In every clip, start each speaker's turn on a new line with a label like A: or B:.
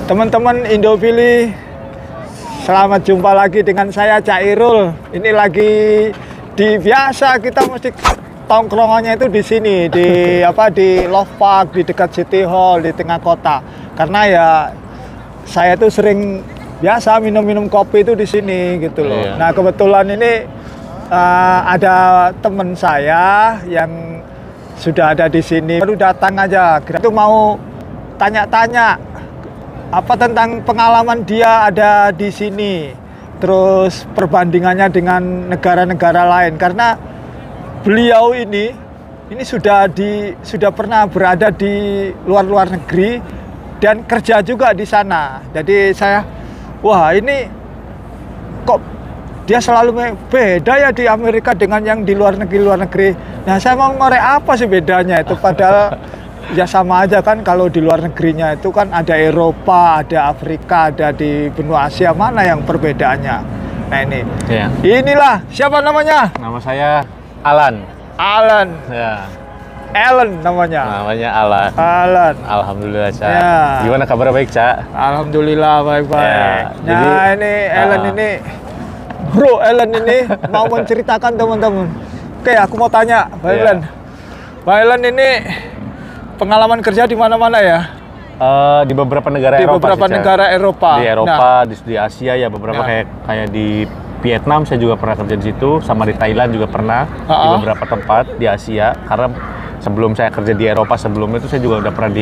A: Teman-teman Indofili, selamat jumpa lagi dengan saya Cak Irul. Ini lagi biasa kita mesti tongkrongannya itu di sini, di Love Park, di dekat City Hall, di tengah kota. Karena ya saya tuh sering biasa minum-minum kopi itu di sini gitu loh.
B: Iya.
A: Nah, kebetulan ini ada teman saya yang sudah ada di sini, baru datang aja. Kita tuh mau tanya-tanya apa tentang pengalaman dia ada di sini, terus perbandingannya dengan negara-negara lain, karena beliau ini sudah pernah berada di luar negeri dan kerja juga di sana. Jadi saya, wah ini kok dia selalu beda ya di Amerika dengan yang di luar negeri. Nah, saya mau ngorek apa sih bedanya itu, padahal ya sama aja kan. Kalau di luar negerinya itu kan ada Eropa, ada Afrika, ada di benua Asia, mana yang perbedaannya. Nah ini,
B: Ya.
A: Inilah, siapa namanya?
B: Nama saya Alan.
A: Alan.
B: Ya.
A: Alan namanya.
B: Namanya Alan.
A: Alan.
B: Alhamdulillah, Cak.
A: Ya.
B: Gimana kabar, baik, Cak?
A: Alhamdulillah baik-baik.
B: Ya,
A: Nah ini Alan ini, Bro Alan ini mau menceritakan teman-teman. Oke, aku mau tanya, Pak Alan. Pak Alan ini pengalaman kerja di mana-mana ya?
B: Di beberapa negara
A: Di
B: Eropa
A: beberapa
B: sih, Cak.
A: negara Eropa.
B: Di Eropa,
A: Nah,
B: di Asia ya beberapa,
A: Nah.
B: kayak di Vietnam saya juga pernah kerja di situ, sama di Thailand juga pernah, di beberapa tempat di Asia. Karena sebelum saya kerja di Eropa sebelumnya itu saya juga udah pernah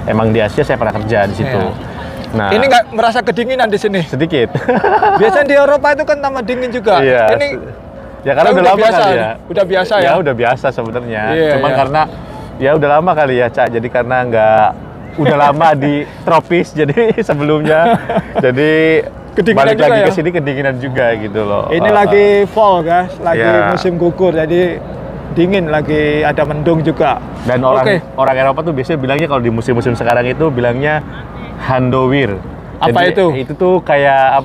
B: emang di Asia saya pernah kerja di situ.
A: Iya.
B: Nah,
A: ini nggak merasa kedinginan di sini?
B: sedikit.
A: Biasanya di Eropa itu kan tambah dingin juga.
B: Iya.
A: Ini
B: Ya karena udah lama
A: biasa,
B: kali ya.
A: Udah biasa ya?
B: Ya udah biasa sebenarnya.
A: Iya,
B: Cuman
A: iya.
B: karena ya udah lama kali ya, Cak. Jadi karena udah lama di tropis jadi sebelumnya. Jadi
A: Kedinginan
B: balik
A: juga
B: lagi
A: ya?
B: ke sini kedinginan juga gitu loh.
A: Ini lagi fall guys, lagi
B: Iya.
A: musim gugur, jadi dingin, lagi ada mendung juga.
B: Dan orang Eropa tuh biasanya bilangnya kalau di musim-musim sekarang itu bilangnya Handowir.
A: Apa
B: Jadi,
A: itu?
B: Itu tuh kayak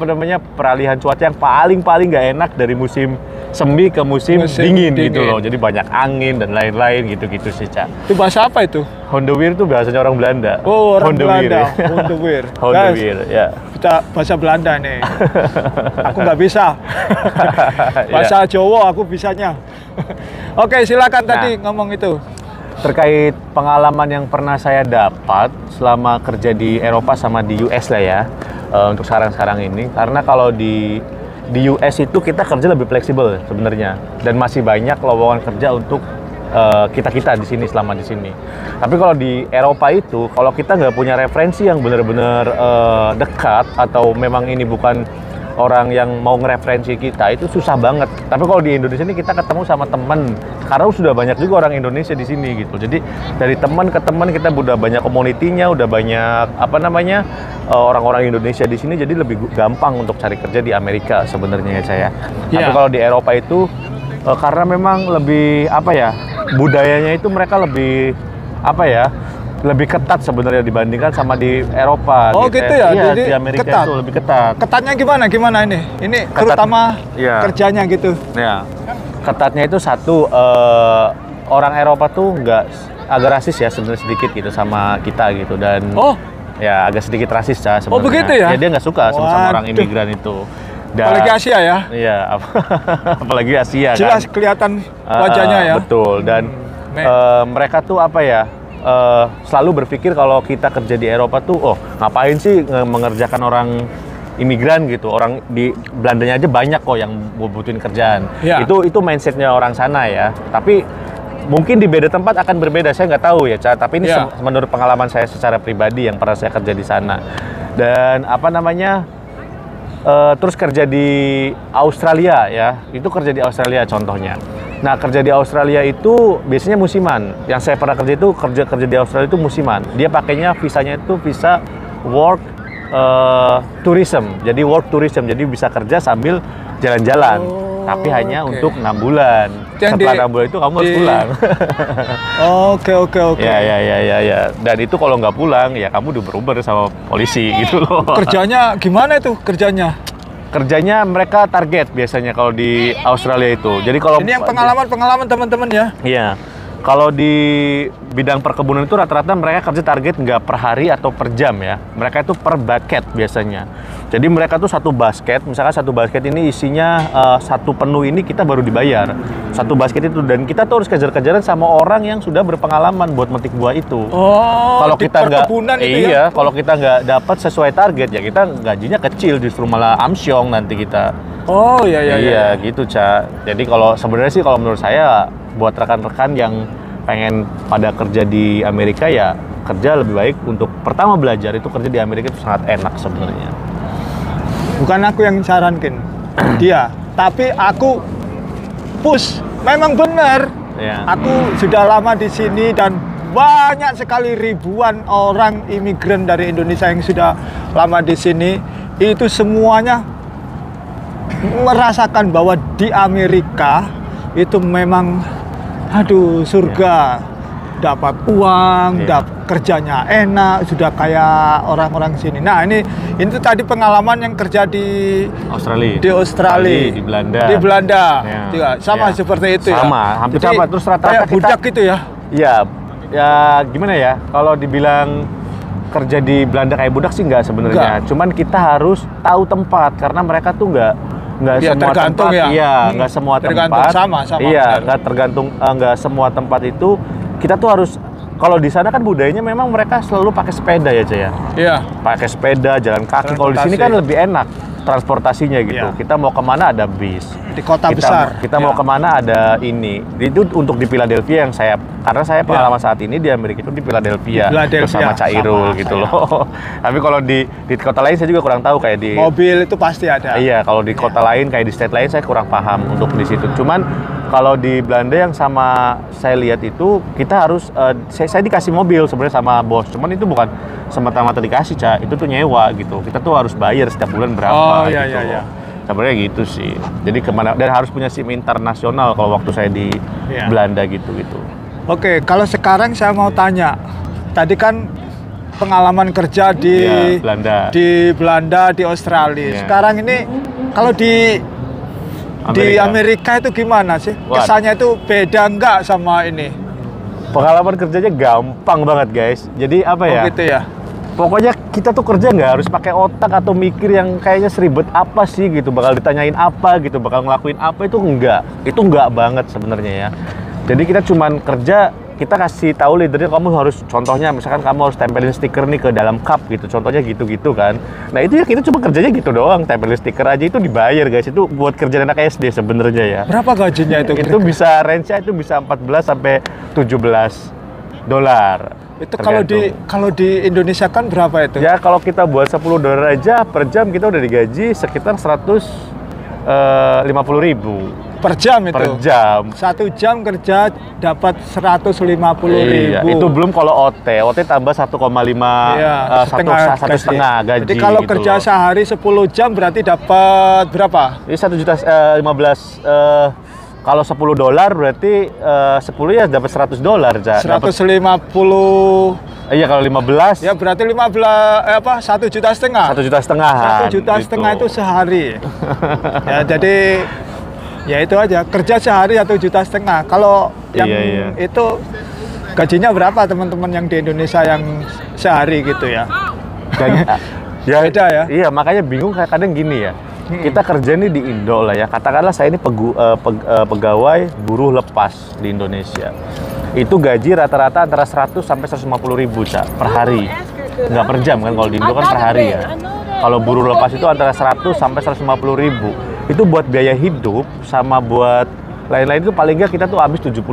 B: peralihan cuaca yang paling nggak enak dari musim semi ke musim dingin gitu loh. Jadi banyak angin dan lain-lain gitu-gitu sih, Cak.
A: Itu bahasa apa itu?
B: Hondowir tuh bahasanya orang Belanda.
A: Oh, orang
B: Hondowir.
A: Belanda. Hondowir.
B: Hondowir, ya.
A: Kita bahasa Belanda nih. Aku nggak bisa. Bahasa Jawa aku bisanya. Oke, silakan tadi ngomong itu.
B: Terkait pengalaman yang pernah saya dapat selama kerja di Eropa sama di US lah ya, untuk sekarang ini, karena kalau di US itu kita kerja lebih fleksibel sebenarnya, dan masih banyak lowongan kerja untuk kita di sini selama di sini. Tapi kalau di Eropa itu, kalau kita nggak punya referensi yang benar-benar dekat, atau memang ini bukan orang yang mau ngereferensi kita, itu susah banget. Tapi kalau di Indonesia ini kita ketemu sama teman, karena sudah banyak juga orang Indonesia di sini gitu. Jadi dari teman ke teman kita udah banyak komunitinya, udah banyak orang-orang Indonesia di sini, jadi lebih gampang untuk cari kerja di Amerika sebenarnya ya, saya. Tapi kalau di Eropa itu karena memang lebih budayanya itu mereka lebih lebih ketat sebenarnya dibandingkan sama di Eropa.
A: Oh gitu ya?
B: Iya,
A: Jadi
B: di Amerika
A: ketat.
B: itu lebih ketat.
A: Ketatnya gimana ini? Ini
B: Ketat,
A: terutama
B: iya.
A: kerjanya gitu.
B: Ya, ketatnya itu satu, orang Eropa tuh agak rasis ya sebenarnya sedikit gitu sama kita gitu, dan ya agak sedikit rasis ya sebenarnya.
A: Oh begitu ya?
B: Dia nggak suka sama orang imigran itu.
A: Apalagi Asia ya?
B: Iya, apalagi Asia.
A: Jelas
B: kan?
A: kelihatan wajahnya ya.
B: Betul, dan mereka tuh selalu berpikir kalau kita kerja di Eropa tuh, ngapain sih mengerjakan orang imigran gitu, orang di Belandanya aja banyak kok yang butuhin kerjaan.
A: Ya.
B: Itu mindsetnya orang sana ya. Tapi mungkin di beda tempat akan berbeda, saya nggak tahu ya, Ca. Tapi ini menurut pengalaman saya secara pribadi yang pernah saya kerja di sana. Dan terus kerja di Australia ya, itu kerja di Australia contohnya. Nah, kerja di Australia itu biasanya musiman. Yang saya pernah kerja itu kerja di Australia itu musiman. Dia pakainya visanya itu visa work tourism. Jadi work tourism, jadi bisa kerja sambil jalan-jalan. Tapi hanya untuk 6 bulan. Setelah 6 bulan itu kamu harus pulang.
A: Oke.
B: Ya. Dan itu kalau nggak pulang, ya kamu diuber-uber sama polisi gitu loh.
A: Kerjanya gimana itu kerjanya?
B: Kerjanya mereka target biasanya kalau di Australia itu. Jadi kalau
A: ini yang pengalaman teman-teman ya.
B: Iya. Kalau di bidang perkebunan itu rata-rata mereka kerja target nggak per hari atau per jam ya. Mereka itu per bucket biasanya. Jadi mereka tuh satu basket, misalkan satu basket ini isinya satu penuh ini kita baru dibayar. Satu basket itu, dan kita tuh harus kejar-kejaran sama orang yang sudah berpengalaman buat metik buah itu.
A: Oh,
B: Kalau
A: di
B: kita nggak,
A: perkebunan itu
B: iya,
A: ya?
B: kalau kita nggak dapat sesuai target ya kita gajinya kecil, justru malah amsyong nanti kita.
A: Oh, iya, iya,
B: Iya, gitu, Ca. Jadi kalau sebenarnya sih kalau menurut saya buat rekan-rekan yang pengen pada kerja di Amerika ya kerja lebih baik untuk pertama belajar itu kerja di Amerika itu sangat enak sebenarnya.
A: Bukan aku yang sarankan dia, tapi aku push. Memang benar.
B: Ya.
A: Aku sudah lama di sini dan banyak sekali ribuan orang imigran dari Indonesia yang sudah lama di sini. Itu semuanya merasakan bahwa di Amerika itu memang aduh surga. Dapat uang, kerjanya enak, sudah kayak orang-orang sini. Nah, ini tadi pengalaman yang kerja di
B: Australia.
A: Di Australia,
B: di Belanda.
A: Di Belanda
B: Ya.
A: juga sama seperti itu ya.
B: Sama, hampir
A: Jadi,
B: sama. Terus rata-rata
A: kayak
B: kita
A: budak gitu ya.
B: Iya, ya gimana ya? Kalau dibilang kerja di Belanda kayak budak sih nggak sebenarnya. Cuman kita harus tahu tempat karena mereka tuh nggak
A: Ya,
B: semua
A: tergantung
B: tempat.
A: ya.
B: Iya, nggak semua
A: Tergantung
B: tempat.
A: sama.
B: Iya, nggak tergantung nggak semua tempat itu kita tuh harus. Kalau di sana kan budayanya memang mereka selalu pakai sepeda ya, Caya.
A: Iya.
B: Pakai sepeda, jalan kaki. Kalau di sini kan lebih enak transportasinya gitu.
A: Iya.
B: Kita mau kemana ada bis.
A: Di kota besar.
B: Kita mau
A: Iya.
B: kemana ada ini. Itu untuk di Philadelphia yang karena saya pengalaman saat ini di Amerika itu di Philadelphia, bersama Cairul gitu loh. Tapi kalau di kota lain saya juga kurang tahu kayak di
A: mobil itu pasti ada.
B: Iya, kalau di kota lain kayak di state lain saya kurang paham untuk di situ. Cuman kalau di Belanda yang sama saya lihat itu kita harus saya dikasih mobil sebenarnya sama bos. Cuman itu bukan semata-mata dikasih, Ca. Itu tuh nyewa gitu. Kita tuh harus bayar setiap bulan berapa
A: iya,
B: gitu.
A: iya.
B: Sebenarnya gitu sih. Jadi kemana dan harus punya SIM internasional kalau waktu saya di Belanda gitu.
A: Oke, kalau sekarang saya mau tanya. Tadi kan pengalaman kerja di Belanda, di Australia.
B: Iya.
A: Sekarang ini kalau di Amerika itu gimana sih? Kesannya itu beda nggak sama ini?
B: Pengalaman kerjanya gampang banget, guys. Jadi apa ya?
A: Oh gitu ya.
B: Pokoknya kita tuh kerja nggak harus pakai otak atau mikir yang kayaknya seribet apa sih gitu, bakal ditanyain apa gitu, bakal ngelakuin apa, itu enggak banget sebenarnya ya. Jadi kita cuman kerja, kita kasih tahu leadernya kamu harus, contohnya misalkan kamu harus tempelin stiker nih ke dalam cup gitu, contohnya gitu kan. Nah itu ya kita cuma kerjanya gitu doang, tempelin stiker aja, itu dibayar guys, itu buat kerjaan anak SD sebenarnya ya.
A: Berapa gajinya itu?
B: Itu bisa range-nya itu bisa 14 sampai 17 dolar.
A: Itu kalau di Indonesia kan berapa itu?
B: Ya kalau kita buat 10 dolar aja per jam kita udah digaji sekitar 150.000
A: per jam itu.
B: Per jam.
A: 1 jam kerja dapat 150.000.
B: Iya, itu belum kalau OT tambah 1,5 setengah gaji.
A: Jadi kalau
B: gitu
A: kerja
B: loh.
A: sehari 10 jam berarti dapat berapa?
B: Ini 1.015.000. Kalau 10 dolar berarti 10 ya dapat 100 dolar.
A: 150.
B: Iya kalau 15.
A: Ya berarti 1,5 juta setengah.
B: 1,5 juta.
A: 1,5 juta itu sehari. Ya jadi ya itu aja, kerja sehari 1,5 juta. Kalau yang itu gajinya berapa teman-teman yang di Indonesia yang sehari gitu ya?
B: Ya
A: beda ya.
B: Iya, makanya bingung kadang gini ya. Kita kerja nih di Indo lah ya. Katakanlah saya ini pegawai buruh lepas di Indonesia. Itu gaji rata-rata antara 100 sampai 150.000 per hari. Nggak per jam kan, kalau di Indo kan per hari ya. Kalau buruh lepas itu antara 100 sampai 150.000. Itu buat biaya hidup sama buat lain-lain itu paling nggak kita tuh habis 70.000.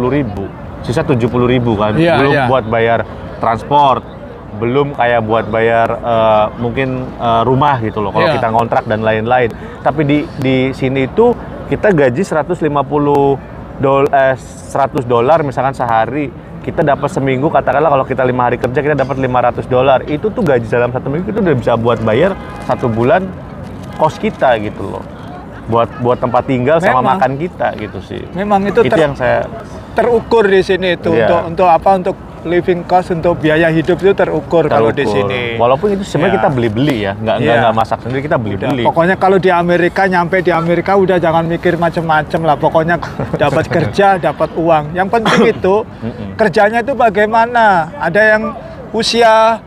B: Sisa 70.000 kan. Belum buat bayar transport, belum kayak buat bayar mungkin rumah gitu loh kalau kita ngontrak dan lain-lain. Tapi di sini itu kita gaji 100 dolar misalkan sehari, kita dapat seminggu, katakanlah kalau kita 5 hari kerja kita dapat 500 dolar. Itu tuh gaji dalam 1 minggu itu udah bisa buat bayar 1 bulan kos kita gitu loh. buat tempat tinggal sama
A: Memang.
B: makan kita gitu sih.
A: Memang itu
B: yang saya
A: terukur di sini itu
B: Iya.
A: untuk apa, untuk living cost, untuk biaya hidup itu terukur kalau di sini.
B: Walaupun itu sebenarnya
A: Ya.
B: kita beli-beli ya, nggak
A: Iya.
B: masak sendiri, kita
A: Udah,
B: beli-beli.
A: pokoknya kalau di Amerika, nyampe di Amerika udah jangan mikir macem-macem lah. Pokoknya dapat kerja, dapat uang. Yang penting itu kerjanya itu bagaimana. Ada yang usia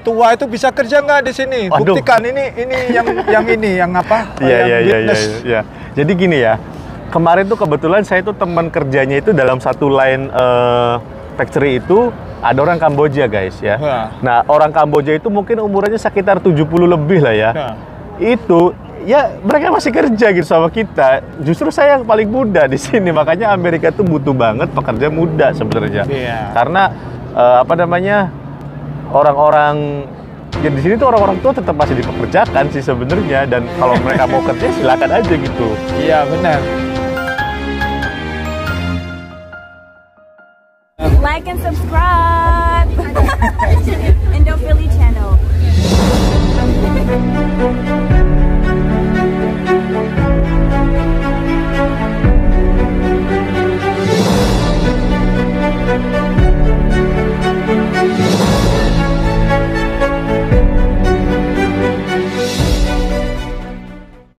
A: tua itu bisa kerja nggak di sini?
B: Waduh.
A: Buktikan ini yang apa?
B: Iya,
A: yang
B: iya, iya,
A: witness.
B: iya. Jadi gini ya, kemarin tuh kebetulan saya tuh teman kerjanya itu dalam satu line factory itu ada orang Kamboja guys ya.
A: Wah.
B: Nah orang Kamboja itu mungkin umurnya sekitar 70 lebih lah ya.
A: Nah.
B: Itu ya mereka masih kerja gitu sama kita. Justru saya yang paling muda di sini, makanya Amerika tuh butuh banget pekerja muda sebenarnya.
A: Iya.
B: Karena apa namanya, orang-orang ya di sini tuh orang-orang tua tetap masih dipekerjakan sih sebenarnya, dan kalau mereka mau kerja silakan aja gitu.
A: Iya benar.
C: Like and subscribe. Indo Philly channel.